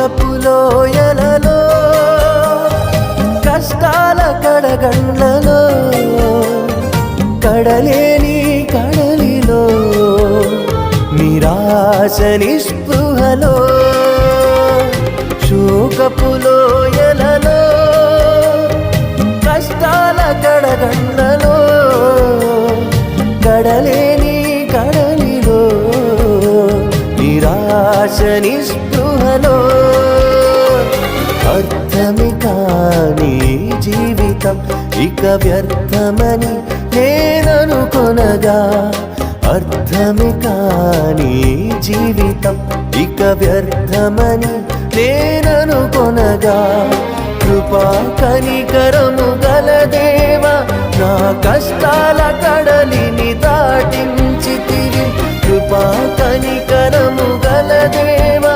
శోకపు లోయలలో కష్టాల కడగండ్లలో కడలేని కడలిలో నిరాశ నిస్పృహలో శోకపు లోయలలో కష్టాల కడగండ్లలో కడలేని కడలిలో నిరాశ నిస్పృహలో అర్థమే కాని జీవితం ఇక వ్యర్థమని నేననుకొనగా అర్థమే కాని జీవితం ఇక వ్యర్థమని నేననుకొనగా కృపా కనికరము గల దేవా నా కష్టాల కడలిని దాటించితివి కృపా కనికరము గల దేవా